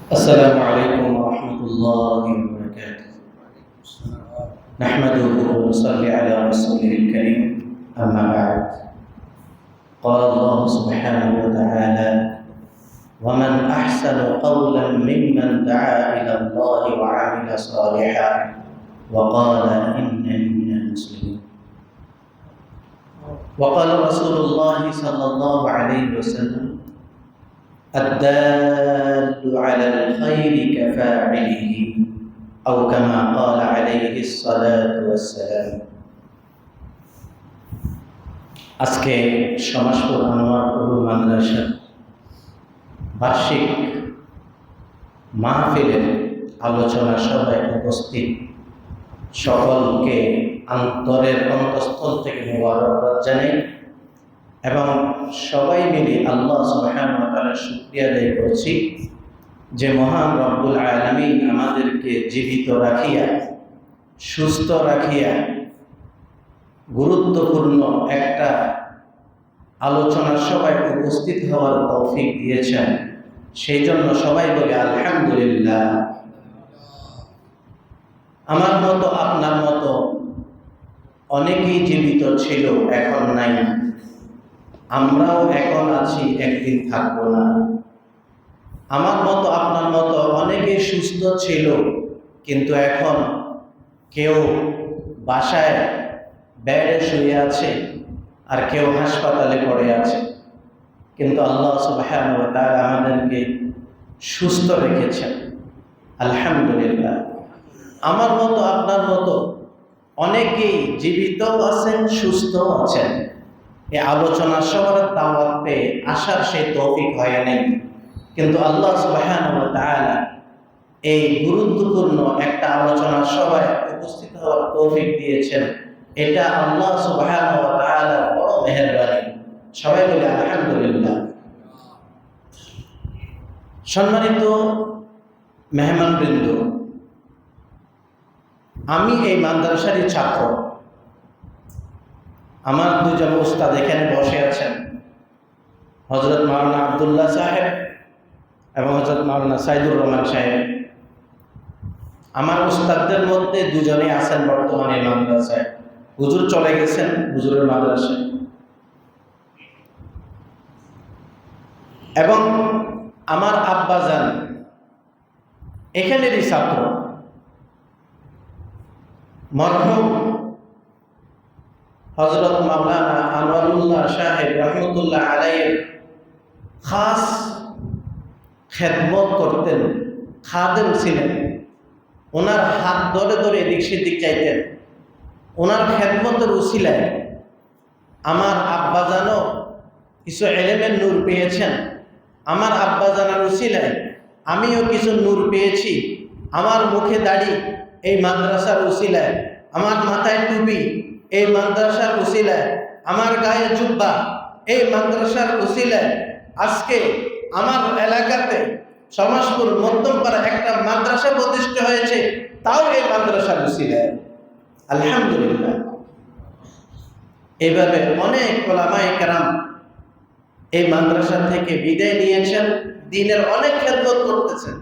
السلام عليكم ورحمة الله وبركاته. نحمده ونصلي على رسوله الكريم. أما بعد، قال الله سبحانه وتعالى: ومن أحسن قولا ممن دعا إلى الله وعمل صالحا وقال إنني من المسلمين. وقال رسول الله صلى الله عليه وسلم: الدال على الخير كفاعله، أو كما قال عليه الصلاة والسلام. আজকে সমাজপুর আনোয়ার উলুম মাদ্রাসা বার্ষিক মাহফিলের আলোচনা সভায় উপস্থিত সকলকে অন্তরের অন্তঃস্থল থেকে মোবারকবাদ জানাই এবং সবাই মিলে আল্লাহ সুবহানাহু ওয়া তাআলার শুকরিয়া আদায় করছি যে মহান রব্বুল আলামিন আমাদেরকে জীবিত রাখিয়া, সুস্থ রাখিয়া গুরুত্বপূর্ণ একটা আলোচনা সভায় উপস্থিত হওয়ার তৌফিক দিয়েছেন। সেই জন্য সবাই বলে আলহামদুলিল্লাহ। আমার মতো আপনার মতো অনেকেই জীবিত ছিল, এখন নাই। আমরাও এখন আছি, একদিন থাকবো না। আমার মতো আপনার মতো অনেকে সুস্থ ছিল, কিন্তু এখন কেউ বাসায় বেডে শুয়ে আছে আর কেউ হাসপাতালে পড়ে আছে। কিন্তু আল্লাহ সুবহানাহু ওয়া তাআলা আমাদেরকে সুস্থ রেখেছেন, আলহামদুলিল্লাহ। আমার মতো আপনার মতো অনেকেই জীবিত আছেন, সুস্থ আছেন। এই আলোচনা সবার দাওয়াত পেয়ে আসার সেই তৌফিক হয় নাই, কিন্তু আল্লাহ সুবহানাহু ওয়া তাআলা এই গুরুত্বপূর্ণ একটা আলোচনা সভায় উপস্থিত হওয়ার তৌফিক দিয়েছেন। এটা আল্লাহ সুবহানাহু ওয়া তাআলার বড় মেহেরবানি। সবাই বলে আলহামদুলিল্লাহ। সম্মানিত মেহমানবৃন্দ, আমি এই মাদ্রাসারই ছাত্র। আমার দুজন উস্তাদ এখানে বসে আছেন, হযরত মাওলানা আব্দুল্লাহ সাহেব এবং হযরত মাওলানা সাইদুর রহমান সাহেব। আমার উস্তাদদের মধ্যে দুজনে আছেন বর্তমানে মাদ্রাসায়। হুজুর চলে গেছেন হুজুরের মাদ্রাসায়, এবং আমার আব্বাজান এখানেরই ছাত্র। মরহুম হযরত মাওলানা আনোয়ারুল্লাহ সাহেব রহমতুল্লাহ আলাইহির খাস খেদমত করতেন, খাদেম ছিলেন। ওনার হাত ধরে ধরে এদিক সেদিক চাইতেন। ওনার খেদমতের উসিলায় আমার আব্বাজানও কিছু এলেমের নূর পেয়েছেন। আমার আব্বাজানের উসিলায় আমিও কিছু নূর পেয়েছি। আমার মুখে দাড়ি এই মাদ্রাসার উসিলায়, আমার মাথায় টুপি এই মাদ্রাসার উসিলায়, আমার গায়ে জুব্বা এই মাদ্রাসার উসিলায়। আজকে আমার এলাকাতে সমাজপুর মধ্যমপাড়া একটা মাদ্রাসা প্রতিষ্ঠা হয়েছে, তাও এই মাদ্রাসার উসিলায়, আলহামদুলিল্লাহ। এইভাবে অনেক ওলামায়ে কেরাম এই মাদ্রাসা থেকে বিদায় নিয়েছেন, দ্বীনের অনেক খেদমত করতেছেন।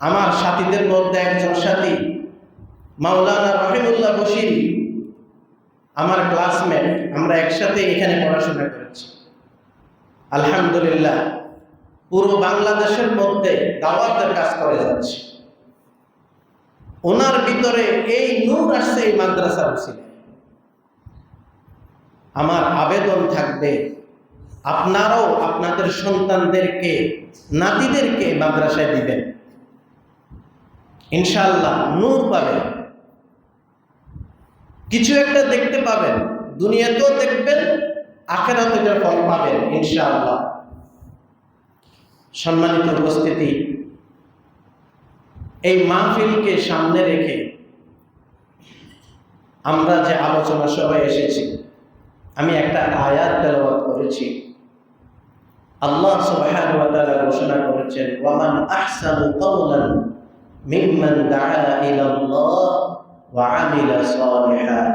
আমার সাথীদের মধ্যে একজন সাথী মাওলানা রহিমুল্লাহ বশিরি, আমার ক্লাসমেট। আমরা একসাথে এখানে পড়াশোনা করেছি, আলহামদুলিল্লাহ। পুরো বাংলাদেশের মধ্যে দাওয়াতের কাজ করে যাচ্ছে। ওনার ভিতরে এই নূর আসছে এই মাদ্রাসার উসিলায়। আমার আবেদন থাকবে, আপনারাও আপনাদের সন্তানদেরকে, নাতিদেরকে মাদ্রাসায় দিবেন, ইনশাআল্লাহ নূর পাবেন, কিছু একটা দেখতে পাবেন। দুনিয়াতেও দেখবেন, আখিরাতেও ফল পাবেন ইনশাআল্লাহ। সম্মানিত উপস্থিতি, এই মাহফিলকে সামনে রেখে আমরা যে আলোচনা সভায় এসেছি, আমি একটা আয়াত তেলাওয়াত করেছি। আল্লাহ সুবহানাহু ওয়া তাআলা ঘোষণা করেছেন, ওয়ামান আহসানু কাওলান মিম্মান দাআ ইলাল্লাহ ওয়া আমিলা সালিহান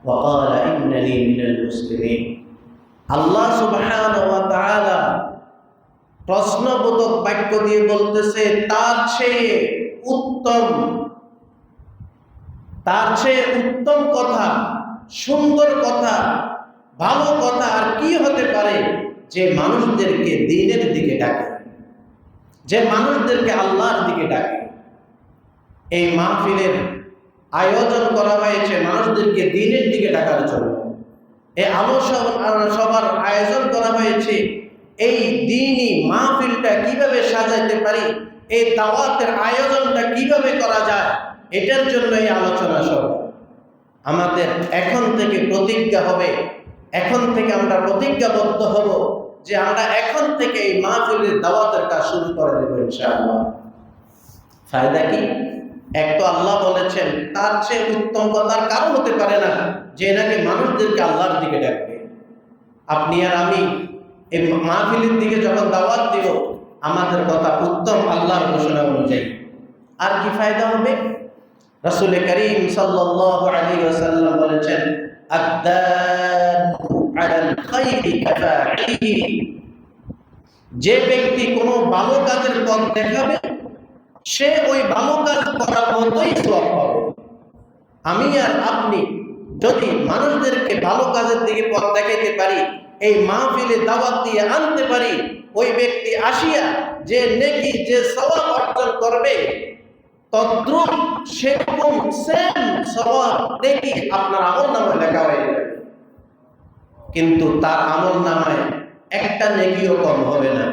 ওয়া ক্বালা ইন্নানি মিনাল মুসলিমিন। আল্লাহ সুবহানাহু ওয়া তাআলা প্রশ্নবোধক বাক্য দিয়ে বলতেছে তার চেয়ে উত্তম কথা, সুন্দর কথা, ভালো কথা আর কি হতে পারে যে মানুষদেরকে দ্বীনের দিকে ডাকে, যে মানুষদেরকে আল্লাহর দিকে ডাকে। এই মাহফিলের আয়োজন করা হয়েছে মানুষদেরকে দ্বীনের দিকে ডাকার জন্য। এই সবার আয়োজন করা হয়েছে এই দ্বীনি মাহফিলটা কিভাবে সাজাইতে পারি, এই দাওয়াতের আয়োজনটা কিভাবে করা যায়, এটার জন্য এই আলোচনা সভা। আমাদের এখন থেকে প্রতিজ্ঞা হবে, এখন থেকে আমরা প্রতিজ্ঞাবদ্ধ হব যে আমরা এখন থেকে এই মাহফিলের দাওয়াতের কাজ শুরু করে দেব ইনশাআল্লাহ। ফায়দা কি? এক তো আল্লাহ বলেছেন তার চেয়ে উত্তম কথার কারণ হতে পারে না যে এনাকে মানুষদেরকে আল্লাহর দিকে ডাকবে। আপনি আর আমি এই মাহফিলের দিকে যখন দাওয়াত দিব, আমাদের কথা উত্তম আল্লাহর ঘোষণা অনুযায়ী। আর কি ফায়দা হবে? রাসূল করিম সাল্লাল্লাহু আলাইহি ওয়াসাল্লাম বলেছেন, আদ-দাল্লু আলাল খায়রি কাফাইহি, যে ব্যক্তি কোনো ভালো কাজের পথ দেখাবে সে ওই ভালো কাজ করার মতোই সওয়াব পাবে। আমি আর আপনি যদি মানুষদেরকে ভালো কাজের দিকে পথ দেখাইতে পারি, এই মাহফিলে দাওয়াত দিয়ে আনতে পারি, ওই ব্যক্তি আসিয়া যে নেকি, যে সওয়াব অর্জন করবে, তদ্রুপ সেরকম সেম সওয়াব নেকি আপনার আমলনামায় লেখা হয়ে যাবে। কিন্তু তার আমলনামায় একটা নেকিও কম হবে না,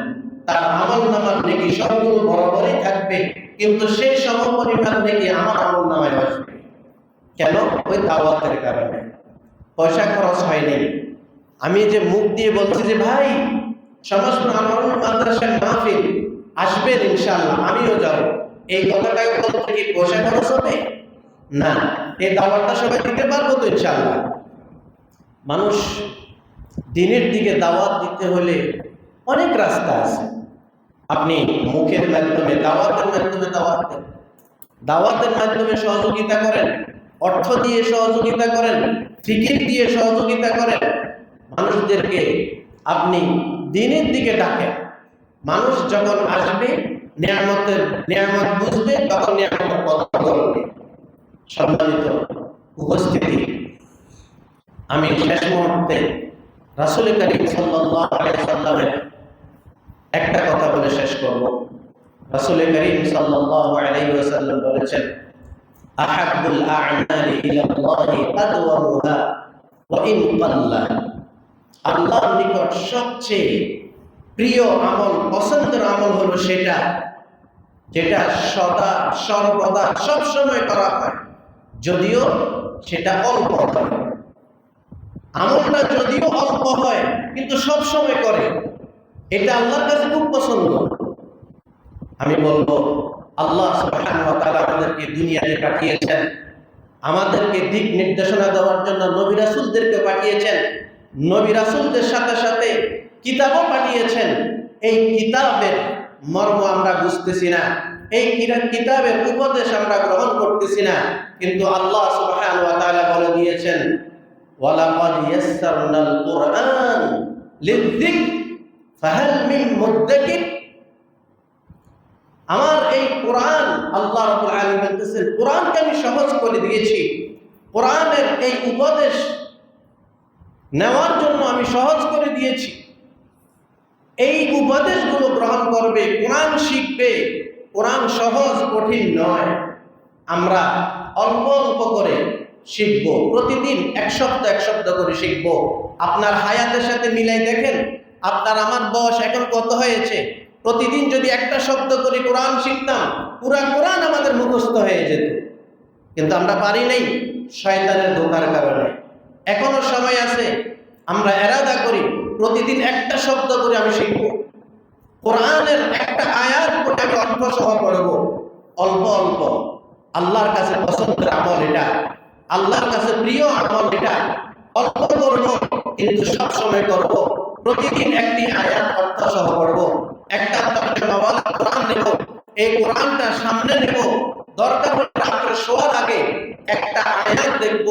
তার আমলনামার নেকি সবগুলো বরাবরই থাকবে, কিন্তু সেই সমপরিমাণ নেকি আমার আমলনামায় আসবে। কেন? ওই দাওয়াতের কারণে। পয়সা খরচ হয়নি। আমি যে মুখ দিয়ে বলছি যে ভাই সমস্ত আমার মাদ্রাসার মাহফিল আসবেন ইনশাআল্লাহ, আমিও যাব, এই কথাটাকে বলতে কি পয়সা খরচ হবে? না, এই দাওয়াতটা সবাই দিতে পারবো তো ইনশাআল্লাহ। মানুষ দ্বীনের দিকে দাওয়াত দিতে হলে অনেক রাস্তা আছে। আপনি মুখের মাধ্যমে দাওয়াতের মাধ্যমে দাওয়াত দেন, দাওয়াতের মাধ্যমে সহযোগিতা করেন, অর্থ দিয়ে সহযোগিতা করেন, ফিকির দিয়ে সহযোগিতা করেন, মানুষদেরকে আপনি দ্বীনের দিকে ডাকেন। মানুষ যখন আসবে, নিয়ামত বুঝবে, তখন নিয়ামতের কথা বলবে। সম্মানিত উপস্থিতি, আমি শেষ মুহূর্তে রাসূল করিম সাল্লাল্লাহু আলাইহি ওয়াসাল্লামের একটা কথা বলে শেষ করব। রাসূল করিম সাল্লাল্লাহু আলাইহি ওয়াসাল্লাম বলেছেন, আহাব্বুল আ'মালি ইলাল্লাহি আদওয়ামুহা ওয়া ইন কাল্লা, আল্লাহর নিকট সবচেয়ে প্রিয় আমল, পছন্দের আমল হলো সেটা যেটা সদা সর্বদা সবসময় করা হয়, যদিও সেটা অল্প হয়। আমলটা যদিও অল্প হয় কিন্তু সব সময় করে, এটা আল্লাহর কাছে খুব পছন্দ। আমি বলবো আল্লাহ সুবহানাহু ওয়া তাআলা আমাদেরকে দুনিয়াতে পাঠিয়েছেন, আমাদেরকে দিক নির্দেশনা দেওয়ার জন্য নবী রাসূলদেরকে পাঠিয়েছেন, নবী রাসূলদের সাথে সাথে কিতাবও পাঠিয়েছেন। এই কিতাবের মর্ম আমরা বুঝতেছি না, এই কিতাবের উপদেশ আমরা গ্রহণ করতেছি না, কিন্তু আল্লাহ সুবহানাহু ওয়া তাআলা বলে দিয়েছেন, ওয়ালাকাদ ইয়াসসারনাল কুরআন লিযিকর ফাহাল মিন মুদ্দাকির। আমার এই কোরআন, আল্লাহ রাব্বুল আলামিন বলতেছেন, কোরআনকে আমি সহজ করে দিয়েছি, কোরআনের এই উপদেশ নেওয়ার জন্য আমি সহজ করে দিয়েছি। এই উপদেশগুলো গ্রহণ করবে, কোরআন শিখবে। কোরআন সহজ, কঠিন নয়। আমরা অল্প অল্প করে শিখব, প্রতিদিন এক সপ্তাহ করে শিখব। আপনার হায়াতের সাথে মিলাই দেখেন, আপনার আমার বয়স এখন কত হয়েছে। প্রতিদিন যদি একটা শব্দ করে কোরআন শিখতাম, পুরা কোরআন আমাদের মুখস্থ হয়ে যেত, কিন্তু আমরা পারি নাই শয়তানের ধোঁকার কারণে। এখনো সময় আছে, আমরা এরাদা করি প্রতিদিন একটা শব্দ করে আমি শিখব, কোরআনের একটা আয়াত করে আমি অর্থ সহ পড়ব, অল্প অল্প। আল্লাহর কাছে পছন্দের আমল এটা, আল্লাহর কাছে প্রিয় আমল এটা। অল্প করব কিন্তু সব সময় করব, প্রতিদিন একটি আয়াত অর্থ সহ পড়ব, একটা তর্জমাওয়ালা কোরআন নেব, এই কোরআনটা সামনে নেব, দরকার হলে রাত্রে শোয়ার আগে একটা আয়াত দেখব।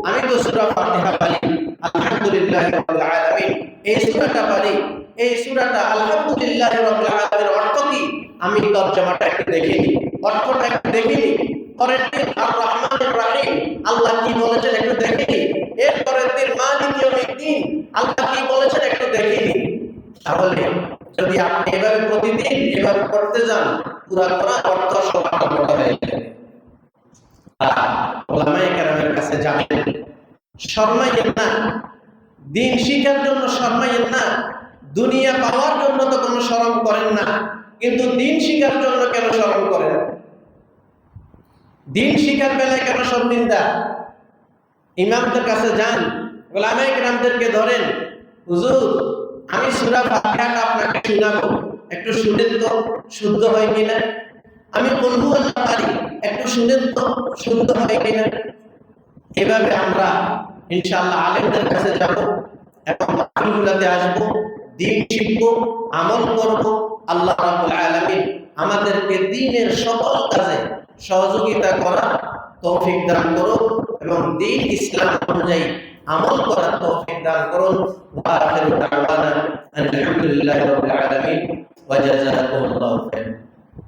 আমি তো সূরা ফাতিহা পারি, আলহামদুলিল্লাহি রাব্বিল আলামিন, এই সূরাটা পারি, এই সূরাটা আলহামদুলিল্লাহি রাব্বিল আলামিনের অর্থ কি? আমি তরজমাটা একটু দেখে নিই, অর্থটা একটু দেখে নিই। পরের দিন আর রহমানির রহিম আল্লাহ কি বলেছেন একটু দেখে নিই। এর পরের দিন মালিক ইয়াউমিদ্দিন আল্লাহ কি বলেছেন একটু দেখে নিই। তাহলে যদি আপনি এভাবে প্রতিদিন এভাবে পড়তে যান, পুরা কোরআন অর্থ সব আপনার হয়ে যাবে। ওলামায়ে কেরামের কাছে যাবেন, শরমাইয়েন না, দিন শিখার জন্য শরমাইয়েন না। দুনিয়া পাওয়ার জন্য তো কোনো শরম করেন না, কিন্তু দিন শিখার জন্য কেন শরম করেন? দিন শিখার বেলায় কেন শর্মিন্দা? ইমামদের কাছে যান, ওলামায়ে কেরামদেরকে ধরেন, হুজুর আমি সূরা ফাতিহাটা আপনাকে শোনাবো, একটু শুনেন তো শুদ্ধ হয় কিনা। আমি কুল হুয়াল্লাহ পারি, একটু শুনেন তো শুদ্ধ হয় কিনা। এভাবে আমরা ইনশাআল্লাহ আলেমদের কাছে যাব এবং মাহফিলগুলোতে আসবো, দ্বীন শিখবো, আমল করব। আল্লাহ রাব্বুল আলামিন আমাদেরকে দ্বীনের সকল কাজে সহযোগিতা করার তৌফিক দান করুন এবং দ্বীন ইসলাম অনুযায়ী আমল করার তৌফিক দান করুন। ওয়া আখিরু দাওয়ানা আলহামদুলিল্লাহি রাব্বিল আলামিন ওয়া জাযাকুমুল্লাহু খাইরান।